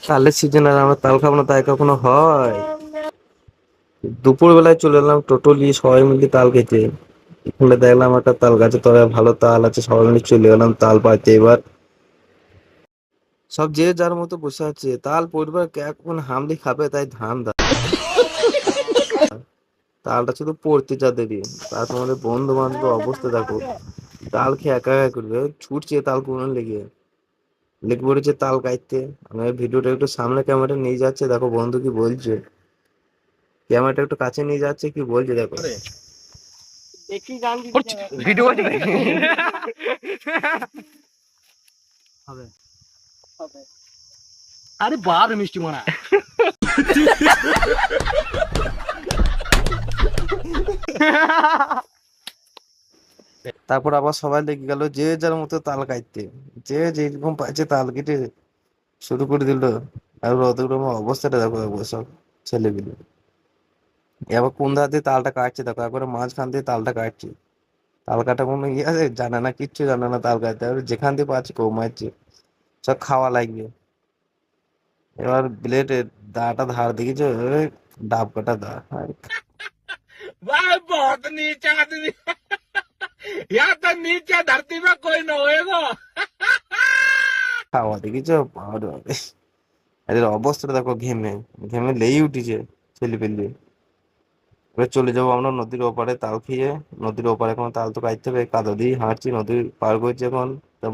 তালের সিজন আর আমরা তাল খাবো না তাই কখনো হয়? দুপুর বেলায় চলে এলাম টোটো নিয়ে সবাই মিলে তাল খেতে। এখানে দেখলাম একটা তাল গাছে তলায় ভালো তাল আছে, সবাই মিলে চলে গেলাম তাল পাড়তে। এবার সব যে যার মতো বসে আছে, তাল পরিবার কে এখন হামলি খাবে তাই ধান দা। তালটা শুধু পড়তে যা দেরি, তা তোমাদের বন্ধু বান্ধব অবস্থা দেখো, তাল খেয়ে একা একা করবে, ছুটছে তাল কুড়ানো লেগে, লেগে পড়েছে তাল কাটতে। আমি ভিডিওটা একটু সামনে ক্যামেরা নিয়ে যাচ্ছে, দেখো বন্ধু কি বলছে, ক্যামেরাটা একটু কাছে নিয়ে যাচ্ছে কি বলছে দেখো। ভিডিও হবে। আরে বাপ রে মিষ্টি মানা। তারপর আবার সবাই লেগে গেল যে যার মতো তাল কাটতে, যে যেরকম পাইছে তাল কেটে শুরু করে দিল। আর অতগুলো অবস্থাটা দেখো একবার সব ছেলেগুলো, এবার কোন ধার দিয়ে তালটা কাটছে দেখো, একবারে মাঝখান দিয়ে তালটা কাটছে। তাল কাটা কোনো ইয়ে আছে? জানে না, কিচ্ছু জানে না তাল কাটতে, আর যেখান দিয়ে পাচ্ছে কৌ মারছে, সব খাওয়া লাগবে। এবার ব্লেডের দাটা ধার দিয়েছে, ডাব কাটা দা, আর भाई बहुत नीचा आदमी। यहाँ तो नीचे धरती में कोई न होएगा। খাওয়া দিয়েছে বাবারে বাবারে। এদের অবস্থাটা দেখো, ঘেমে ঘেমে লেই উঠেছে ছেলে পেলে। এবার চলে যাবো আমরা নদীর ওপারে তাল খেয়ে। নদীর ওপারে এখন তাল তো কাটতে হবে, কাদা দিয়ে হাঁটছি, নদী পার করছি এখন। তো